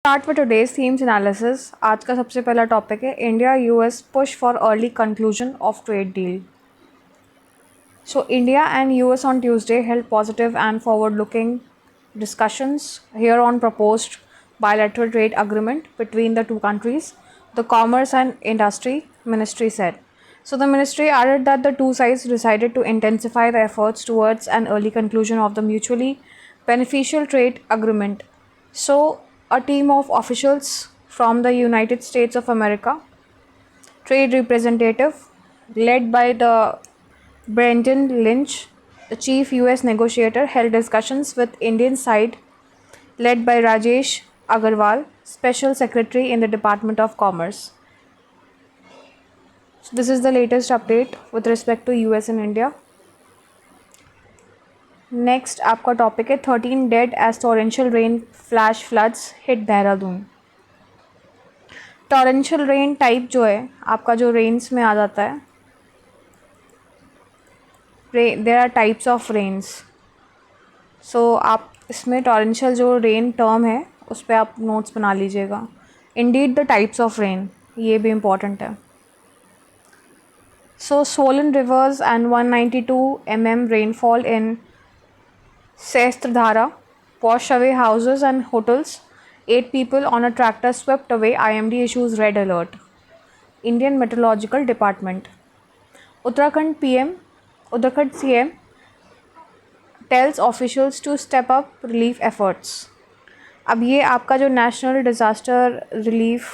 Start with today's themes analysis. आज का सबसे पहला टॉपिक है India US push for early conclusion of trade deal. So India and US on Tuesday held positive and forward-looking discussions here on proposed bilateral trade agreement between the two countries, the Commerce and Industry Ministry said. So the ministry added that the two sides decided to intensify the efforts towards an early conclusion of the mutually beneficial trade agreement. So a team of officials from the United States of America, trade representative led by the Brendan Lynch, the chief US negotiator, held discussions with Indian side led by Rajesh Agarwal, special secretary in the Department of Commerce. So this is the latest update with respect to US and India. Next आपका topic है 13 dead as torrential rain flash floods hit Dehradun. Torrential rain type जो है आपका जो rains में आ जाता है, there are types of rains. So आप इसमें टॉरेंशियल जो रेन टर्म है उस पर आप नोट्स बना लीजिएगा। Indeed the types of rain, ये भी इम्पॉर्टेंट है। So Solan rivers and 192 mm rainfall in Sestradhara wash away houses and hotels. 8 people on a tractor swept away. IMD issues red alert. Indian Meteorological Department. Uttarakhand CM tells officials to step up relief efforts. अब ये आपका जो national disaster relief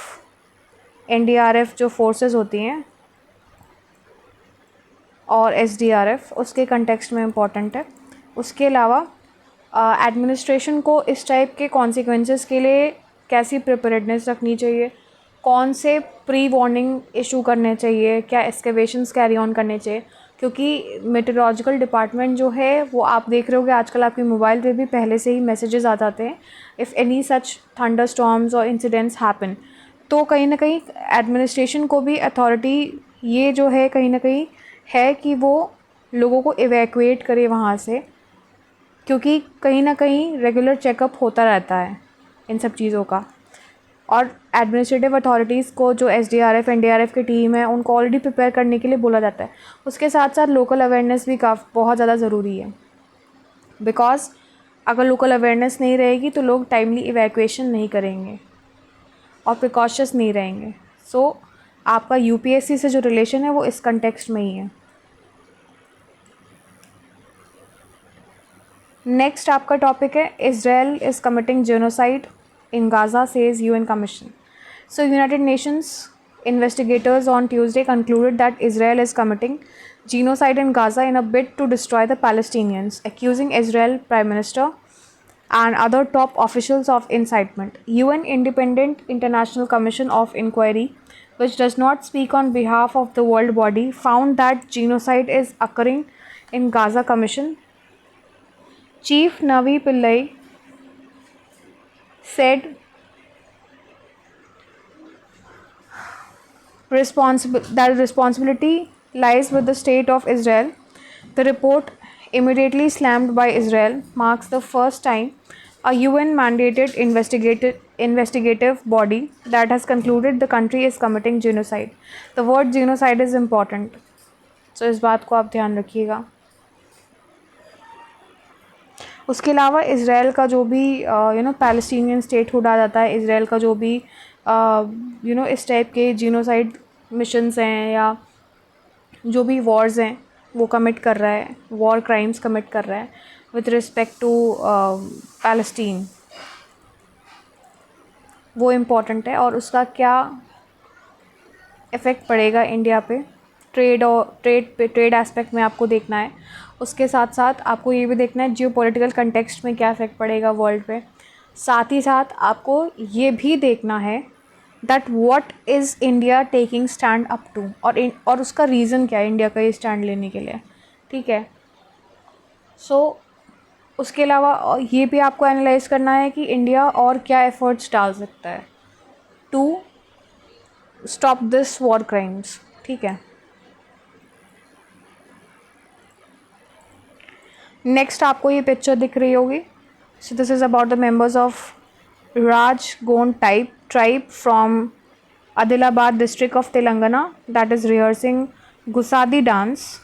NDRF जो forces होती हैं और SDRF उसके context में इम्पॉर्टेंट है। उसके अलावा एडमिनिस्ट्रेशन को इस टाइप के कॉन्सिक्वेंसेस के लिए कैसी प्रिपेयर्डनेस रखनी चाहिए, कौन से प्री वार्निंग इशू करने चाहिए, क्या एक्सकेवेशंस कैरी ऑन करने चाहिए, क्योंकि मेटेरोलॉजिकल डिपार्टमेंट जो है वो आप देख रहे होगे आजकल आपके मोबाइल पे भी पहले से ही मैसेजेस आ जाते हैं if any such thunder storms और इंसिडेंट्स हैपन। तो कहीं ना कहीं एडमिनिस्ट्रेशन को भी अथॉरिटी ये जो है कहीं ना कहीं है कि वो लोगों को इवैक्यूएट करे वहाँ से, क्योंकि कहीं ना कहीं रेगुलर चेकअप होता रहता है इन सब चीज़ों का। और एडमिनिस्ट्रेटिव अथॉरिटीज़ को जो SDRF NDRF की टीम है उनको ऑलरेडी प्रिपेयर करने के लिए बोला जाता है। उसके साथ साथ लोकल अवेयरनेस भी बहुत ज़्यादा ज़रूरी है, बिकॉज अगर लोकल अवेयरनेस नहीं रहेगी तो लोग टाइमली इवैक्यूएशन नहीं करेंगे और प्रिकॉशस नहीं रहेंगे। सो आपका UPSC से जो रिलेशन है वो इस कंटेक्स्ट में ही है। नेक्स्ट आपका टॉपिक है Israel is committing genocide in Gaza says UN commission. So United Nations investigators on Tuesday concluded that Israel is committing genocide in Gaza in a bid to destroy the Palestinians, accusing Israel Prime Minister and other top officials of incitement. UN Independent International Commission of Inquiry, which does not speak on behalf of the world body, found that genocide is occurring in Gaza. Commission Chief Navi Pillai said that responsibility lies with the state of Israel. The report, immediately slammed by Israel, marks the first time a UN-mandated investigative body that has concluded the country is committing genocide. The word genocide is important, so इस बात को आप ध्यान रखिएगा। उसके अलावा Israel का जो भी पैलेस्टीनियन स्टेटहुड आ जाता है, इसराइल का जो भी इस टाइप के जीनोसाइड मिशंस हैं या जो भी वॉर्स हैं वो कमिट कर रहा है, वॉर क्राइम्स कमिट कर रहा है विद रिस्पेक्ट टू पैलेस्टीन, वो इम्पॉर्टेंट है और उसका क्या इफ़ेक्ट पड़ेगा इंडिया पे ट्रेड एस्पेक्ट में आपको देखना है। उसके साथ साथ आपको ये भी देखना है जियोपॉलिटिकल कंटेक्स्ट में क्या इफ़ेक्ट पड़ेगा वर्ल्ड पे। साथ ही साथ आपको ये भी देखना है that what is India taking stand up to, और उसका रीज़न क्या है इंडिया का ये स्टैंड लेने के लिए, ठीक है। सो उसके अलावा ये भी आपको एनालाइज करना है कि इंडिया और क्या एफर्ट्स डाल सकता है to stop this war crimes, ठीक है। नेक्स्ट आपको ये पिक्चर दिख रही होगी। So this is about the members of Rajgond tribe from Adilabad district of Telangana that is rehearsing Gusadi dance,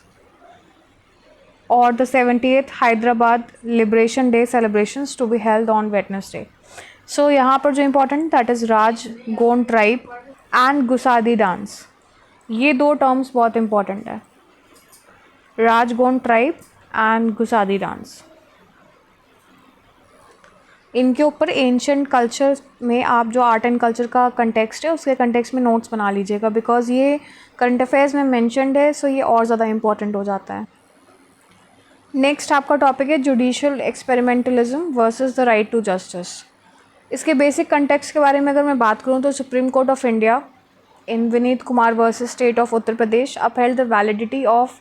or the 70th Hyderabad Liberation Day celebrations to be held on Wednesday. So यहाँ पर जो important that is Rajgond tribe and Gusadi dance, ये दो terms बहुत important है, Rajgond tribe and Gusadi dance. इनके ऊपर ancient culture में आप जो आर्ट एंड कल्चर का कंटेक्स्ट है उसके कंटेक्स्ट में नोट्स बना लीजिएगा, बिकॉज ये करंट अफेयर्स में मेंशन्ड है, सो ये और ज़्यादा इंपॉर्टेंट हो जाता है. नेक्स्ट आपका टॉपिक है judicial experimentalism versus the right to justice. इसके बेसिक कंटेक्स्ट के बारे में अगर मैं बात करूँ तो Supreme Court of India in Vineet Kumar versus state of Uttar Pradesh upheld the validity of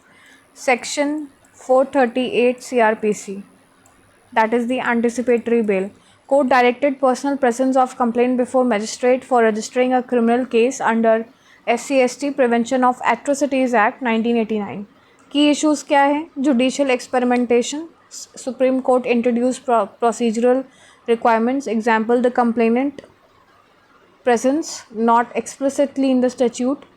section 438 CRPC, that is the anticipatory bail. Court directed personal presence of complaint before magistrate for registering a criminal case under SC/ST Prevention of Atrocities Act 1989. Key issues क्या है? Judicial experimentation. Supreme Court introduced procedural requirements. Example, the complainant presence not explicitly in the statute.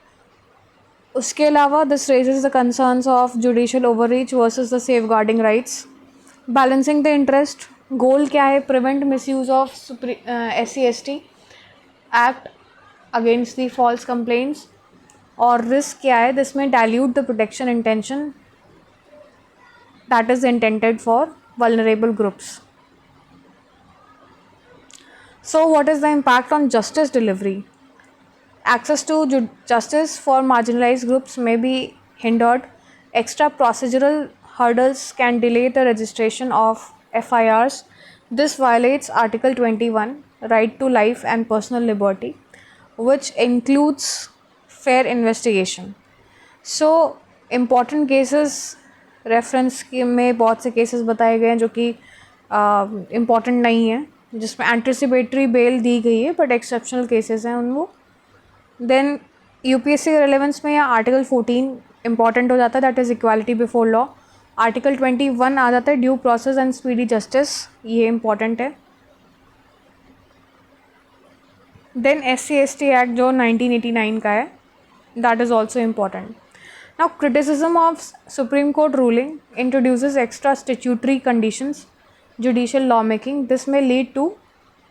उसके अलावा this raises the concerns of judicial overreach versus the safeguarding rights. Balancing the interest. Goal क्या है? Prevent misuse of SC/ST act against the false complaints. और risk क्या है? This में dilute the protection intention that is intended for vulnerable groups. So what is the impact on justice delivery? Access to justice for marginalized groups may be hindered. Extra procedural hurdles can delay the registration of FIRs. This violates Article 21, right to life and personal liberty, which includes fair investigation. So, important cases reference में बहुत से cases बताए गए हैं जो कि important नहीं है, जिसमें anticipatory bail दी गई है, but exceptional cases हैं उनको. देन UPSC के रेलेवेंस में यहाँ आर्टिकल 14 इंपॉर्टेंट हो जाता है, that is equality before law. Article 21 आ जाता है, due process and speedy justice, ये इंपॉर्टेंट है. देन SC/ST एक्ट जो 1989 का है, that is also important. Now criticism of Supreme Court ruling introduces extra statutory conditions judicial law making. This में lead to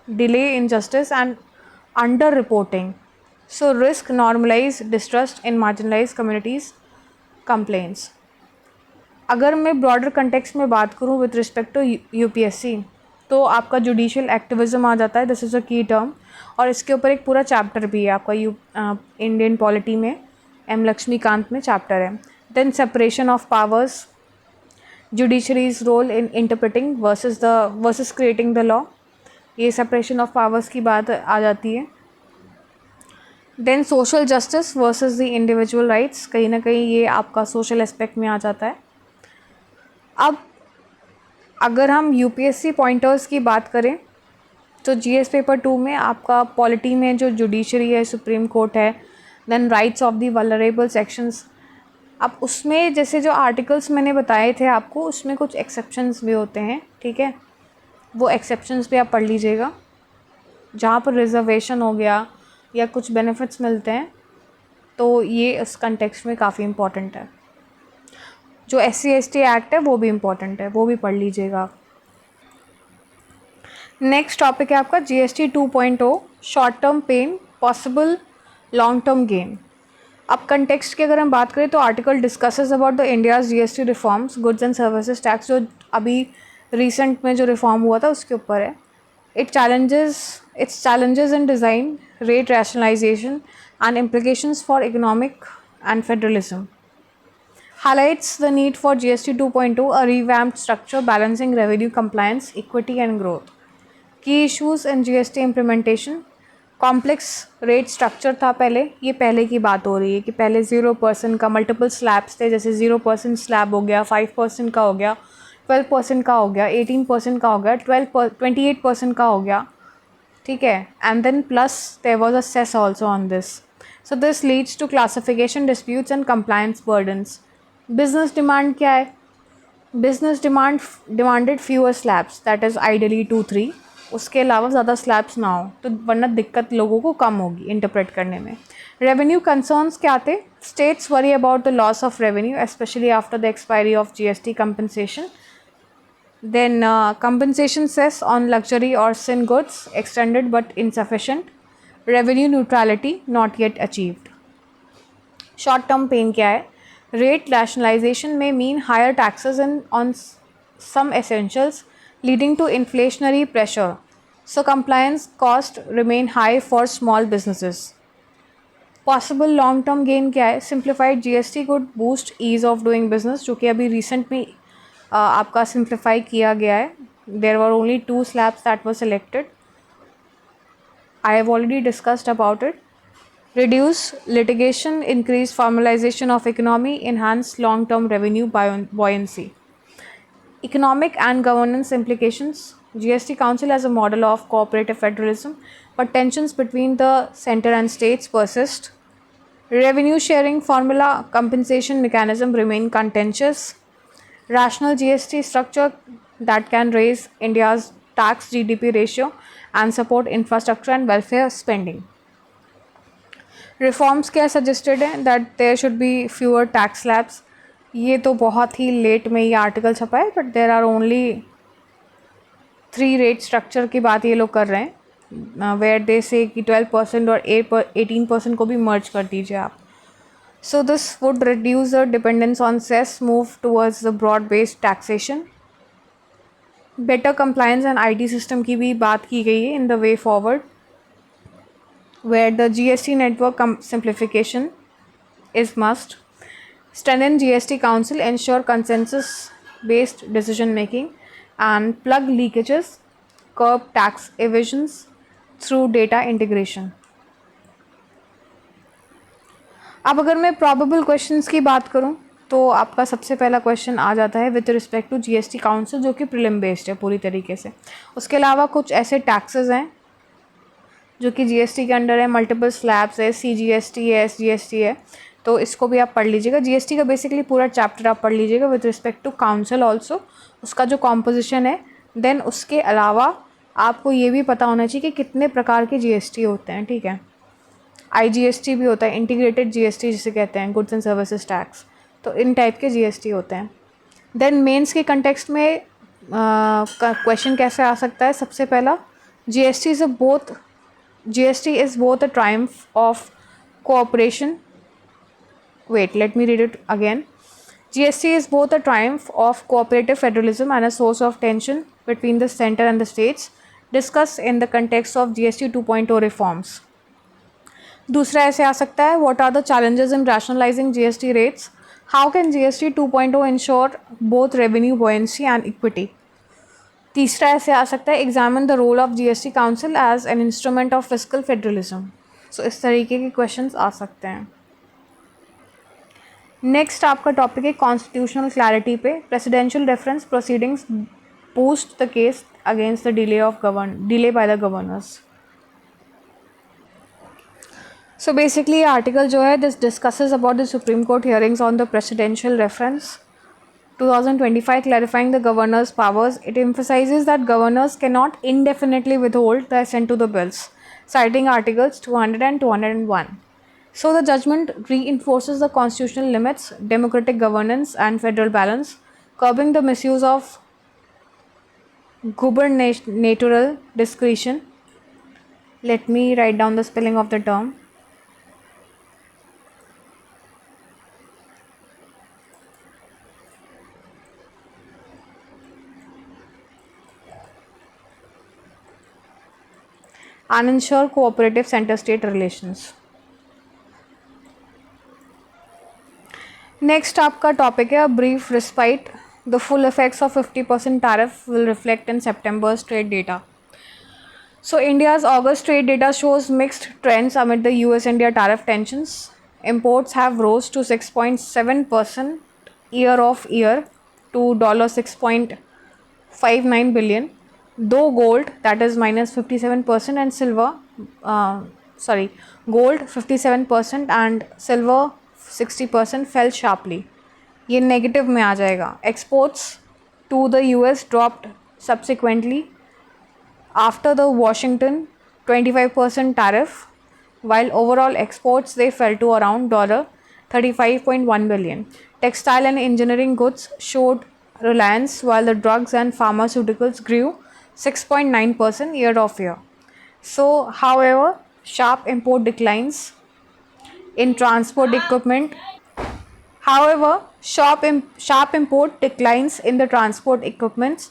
delay in justice and under reporting. So risk normalize distrust in marginalized communities complaints. अगर मैं broader context में बात करूँ with respect to UPSC, तो आपका judicial activism आ जाता है, this is a key term. और इसके ऊपर एक पूरा chapter भी है आपका Indian polity में, M. लक्ष्मीकांत में chapter है. Then separation of powers, judiciary's role in interpreting versus creating the law, ये separation of powers की बात आ जाती है. Then social justice versus the individual rights, कहीं ना कहीं ये आपका सोशल एस्पेक्ट में आ जाता है. अब अगर हम UPSC पॉइंटर्स की बात करें तो GS पेपर 2 में आपका पॉलिटी में जो जुडिशरी है, सुप्रीम कोर्ट है, then rights of the vulnerable sections. अब उसमें जैसे जो आर्टिकल्स मैंने बताए थे आपको, उसमें कुछ एक्सेप्शंस भी होते हैं, ठीक है, वो एक्सेप्शंस भी आप पढ़ लीजिएगा. जहाँ पर रिजर्वेशन हो गया या कुछ बेनिफिट्स मिलते हैं, तो ये इस कंटेक्स्ट में काफ़ी इम्पॉर्टेंट है. जो SC/ST एक्ट है वो भी इम्पॉर्टेंट है, वो भी पढ़ लीजिएगा. नेक्स्ट टॉपिक है आपका GST 2.0 short term pain possible long term gain. अब कंटेक्स्ट की अगर हम बात करें तो article discusses about the India's GST reforms, goods and services tax, जो अभी रिसेंट में जो रिफॉर्म हुआ था उसके ऊपर है. its challenges in design, rate rationalization and implications for economic and federalism. Highlights the need for GST 2.0, a revamped structure balancing revenue compliance, equity and growth. Key issues in GST implementation. Complex rate structure था पहले, ये पहले की बात हो रही है कि पहले 0% का मल्टीपल स्लैब्स थे, जैसे 0% स्लैब हो गया, 5% का हो गया, 12% का हो गया, 18% का हो गया, 28% का हो गया, ठीक है. And then plus there was a cess also on this. So this leads to classification disputes and compliance burdens. Business demand क्या है? Business demanded fewer slabs, that is ideally 2-3. उसके अलावा ज़्यादा स्लैब्स ना हो, तो वरना दिक्कत लोगों को कम होगी इंटरप्रेट करने में। रेवेन्यू कंसर्न्स क्या थे? States worry about the loss of revenue specially after the expiry of GST compensation. Then compensation cess on luxury or sin goods extended but insufficient. Revenue neutrality not yet achieved. Short term pain क्या है? Rate rationalization may mean higher taxes on some essentials leading to inflationary pressure. So compliance costs remain high for small businesses. Possible long term gain क्या है? Simplified GST could boost ease of doing business, जो कि अभी recent में आपका simplify किया गया है. There were only 2 slabs that were selected. I have already discussed about it. Reduce litigation, increase formalization of economy, enhance long-term revenue buoyancy. Economic and governance implications. GST Council as a model of cooperative federalism, but tensions between the center and states persist. Revenue sharing formula, compensation mechanism remain contentious. Rational GST structure that can raise India's tax GDP ratio and support infrastructure and welfare spending. Reforms क्या suggested है? That there should be fewer tax slabs. ये तो बहुत ही late में ये article छपा है, but there are only 3 rate structure की बात ये लोग कर रहे हैं, वेयर दे से कि 12% और 18% को भी मर्ज कर दीजिए आप. So this would reduce the dependence on cess, move towards the broad-based taxation. Better compliance and IT system की भी बात की गई है in the way forward, where the GST network simplification is must. Strengthen GST Council, ensure consensus-based decision making, and plug leakages, curb tax evasions through data integration. अब अगर मैं probable questions की बात करूं तो आपका सबसे पहला क्वेश्चन आ जाता है with respect to GST council, जो कि प्रीलिम बेस्ड है पूरी तरीके से. उसके अलावा कुछ ऐसे टैक्सेस हैं जो कि GST के अंडर है, मल्टीपल स्लैब्स है, CGST है, SGST है, तो इसको भी आप पढ़ लीजिएगा. GST का बेसिकली पूरा चैप्टर आप पढ़ लीजिएगा with respect to council also, उसका जो कॉम्पोजिशन है. देन उसके अलावा आपको ये भी पता होना चाहिए कि कितने प्रकार के GST होते हैं, ठीक है. IGST भी होता है, इंटीग्रेटेड GST जिसे कहते हैं, गुड्स एंड सर्विसेज टैक्स. तो इन टाइप के GST होते हैं. देन मेंस के कंटेक्स्ट में क्वेश्चन कैसे आ सकता है? सबसे पहला, GST is both a Triumph of cooperation. Wait, let me read it again. GST is both a triumph of cooperative federalism and a source of tension between the center and the states, discussed in the context of GST 2.0 reforms. दूसरा ऐसे आ सकता है, what are the challenges in rationalizing GST rates? How can GST 2.0 ensure both revenue buoyancy and equity? तीसरा ऐसे आ सकता है, examine the role of GST Council as an instrument of fiscal federalism. So इस तरीके के क्वेश्चंस आ सकते हैं. नेक्स्ट आपका टॉपिक है कॉन्स्टिट्यूशनल क्लैरिटी पे. Presidential reference proceedings boost the case against the delay by the governors. So basically article जो है this discusses about the supreme court hearings on the presidential reference 2025 clarifying the governor's powers. It emphasizes that governors cannot indefinitely withhold the assent to the bills, citing articles 200 and 201. So the judgment reinforces the constitutional limits, democratic governance and federal balance, curbing the misuse of gubernatorial discretion. Let me write down the spelling of the term. And ensure cooperative center-state relations. Next आपका topic है brief respite. The full effects of 50% tariff will reflect in September's trade data. So India's August trade data shows mixed trends amid the US-India tariff tensions. Imports have rose to 6.7% year-over-year to $6.59 billion. Though gold, that is minus 57%, and silver, gold 57% and silver 60% fell sharply. ये negative में आ जाएगा. Exports to the US dropped subsequently after the Washington 25% tariff, while overall exports they fell to around $35.1 billion. Textile and engineering goods showed reliance, while the drugs and pharmaceuticals grew 6.9% year of year. So, however, sharp import declines in transport equipment. However, sharp import declines in the transport equipments,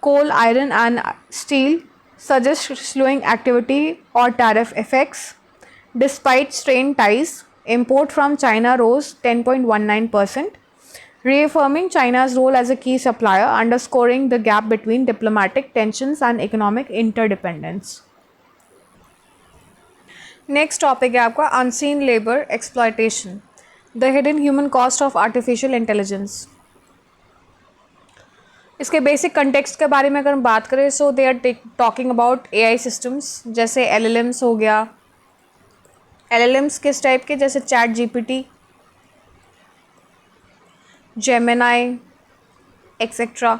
coal, iron, and steel suggest slowing activity or tariff effects. Despite strained ties, import from China rose 10.19%, reaffirming China's role as a key supplier, underscoring the gap between diplomatic tensions and economic interdependence. Next topic है आपका unseen labour exploitation, the hidden human cost of artificial intelligence. इसके basic context के बारे में अगर हम बात करें, so they are talking about AI systems जैसे एलएलएम्स हो गया. एलएलएम्स किस टाइप के, जैसे ChatGPT, Gemini etcetera.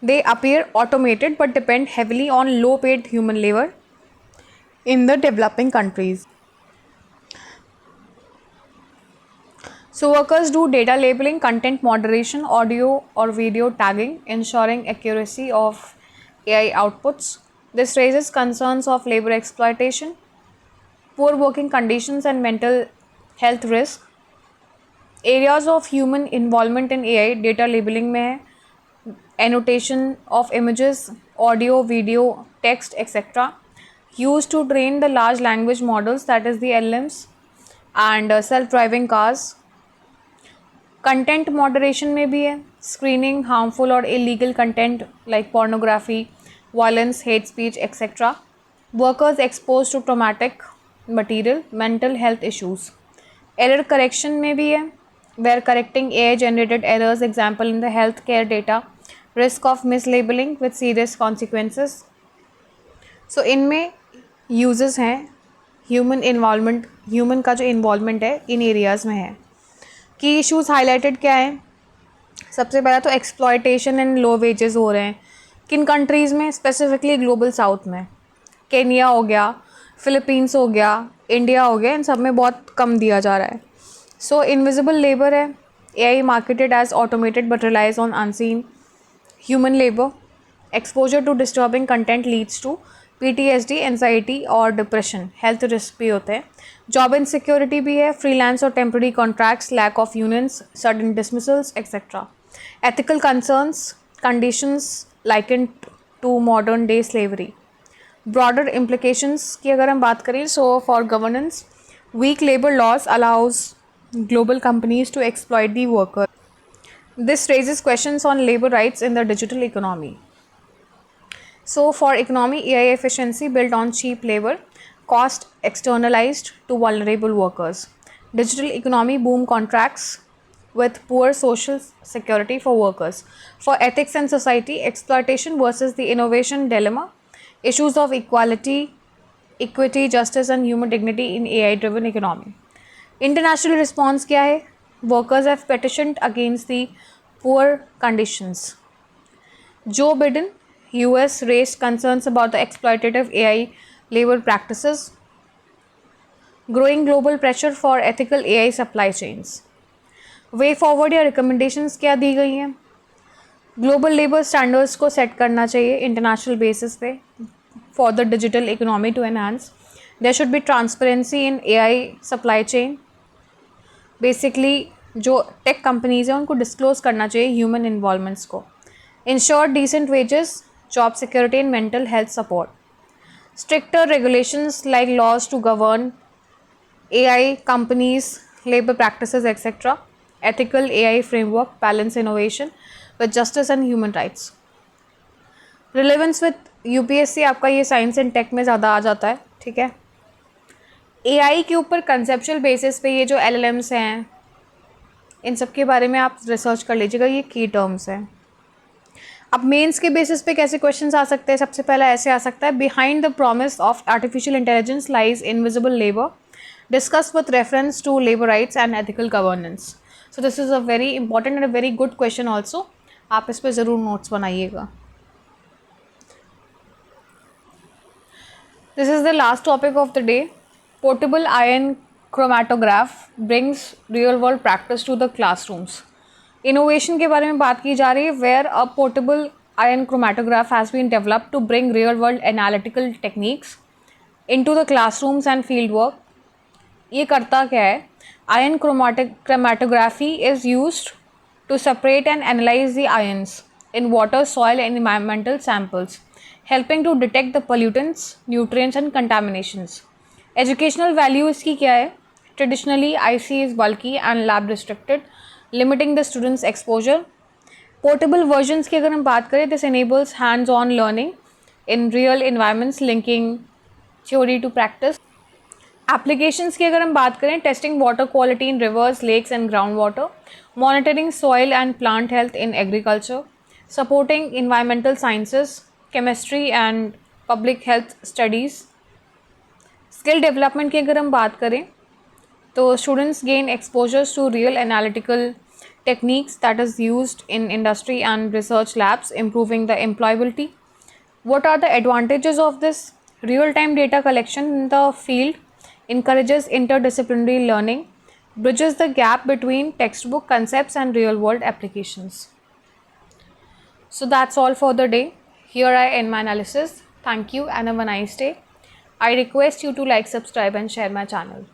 They appear automated but depend heavily on low paid human labour in the developing countries. So workers do data labeling, content moderation, audio or video tagging, ensuring accuracy of AI outputs. This raises concerns of labor exploitation, poor working conditions and mental health risk. Areas of human involvement in AI data labeling में है annotation of images, audio, video, text, etc. used to train the large language models, that is the LLMs, and self-driving cars. Content moderation में भी है screening harmful or illegal content like pornography, violence, hate speech, etc. Workers exposed to traumatic material, mental health issues. Error correction में भी है where correcting AI generated errors, example in the healthcare data, risk of mislabeling with serious consequences. So इनमें uses हैं human involvement, human का जो involvement है इन areas में है. की इश्यूज़ हाईलाइटेड क्या है? सबसे पहला तो एक्सप्लॉयटेशन एंड लो वेजेस हो रहे हैं. किन कंट्रीज़ में? स्पेसिफिकली ग्लोबल साउथ में. केनिया हो गया, फिलीपींस हो गया, इंडिया हो गया, इन सब में बहुत कम दिया जा रहा है. सो इनविजिबल लेबर है. AI marketed as automated but relies on unseen human labor. Exposure to disturbing content leads to PTSD, anxiety और डिप्रेशन. हेल्थ रिस्क भी होते हैं. जॉब इनसिक्योरिटी भी है. फ्रीलांस और temporary contracts, lack of unions, sudden dismissals etcetera. Ethical concerns, conditions likened to modern day slavery. Broader implications की अगर हम बात करें, so for governance, weak labour laws allows global companies to exploit the worker. This raises questions on labor rights in the digital economy. So for economy, AI efficiency built on cheap labor, cost externalized to vulnerable workers. Digital economy boom contracts with poor social security for workers. For ethics and society, exploitation versus the innovation dilemma, issues of equality, equity, justice and human dignity in AI driven economy. International response क्या है? Workers have petitioned against the poor conditions. Joe Biden US raised concerns about the exploitative AI labor practices. Growing global pressure for ethical AI supply chains. Way forward या recommendations क्या दी गई हैं? Global labour standards को set करना चाहिए international basis पे for the digital economy to enhance. There should be transparency in AI supply chain. Basically जो टेक कंपनीज हैं उनको डिस्क्लोज करना चाहिए ह्यूमन इन्वॉल्वमेंट्स को. Ensure decent wages, job security and mental health support. Stricter regulations like laws to govern AI companies, labor practices, etc. Ethical AI framework, balance innovation with justice and human rights. Relevance with UPSC आपका ये science and take में ज़्यादा आ जाता है, ठीक है. AI के ऊपर कंसेप्चुअल बेसिस पे ये जो LLMs हैं इन सब के बारे में आप रिसर्च कर लीजिएगा, ये की टर्म्स हैं. अब मेंस के बेसिस पे कैसे क्वेश्चंस आ सकते हैं? सबसे पहला ऐसे आ सकता है, behind the promise of artificial intelligence lies invisible labour, discuss with reference to labour rights and ethical governance. So this is a very important and a very good question also. आप इस पर ज़रूर नोट्स बनाइएगा. This is the last topic of the day. Portable ion chromatograph brings real world practice to the classrooms. Innovation के बारे में बात की जा रही है, where a portable ion chromatograph has been developed to bring real world analytical techniques into the classrooms and field work. ये करता क्या है? Ion chromatography is used to separate and analyze the ions in water, soil and environmental samples, helping to detect the pollutants, nutrients and contaminations. Educational value इसकी क्या है? Traditionally, IC is bulky and lab restricted, limiting the students' exposure. Portable versions की अगर हम बात करें, this enables hands-on learning in real environments, linking theory to practice. Applications की अगर हम बात करें, testing water quality in rivers, lakes and groundwater, monitoring soil and plant health in agriculture, supporting environmental sciences, chemistry and public health studies. Skill development की अगर हम बात करें, तो students gain exposures to real analytical techniques that is used in industry and research labs, improving the employability. What are the advantages of this? Real-time data collection in the field encourages interdisciplinary learning, bridges the gap between textbook concepts and real-world applications. So that's all for the day. Here I end my analysis. Thank you and have a nice day. I request you to like, subscribe and share my channel.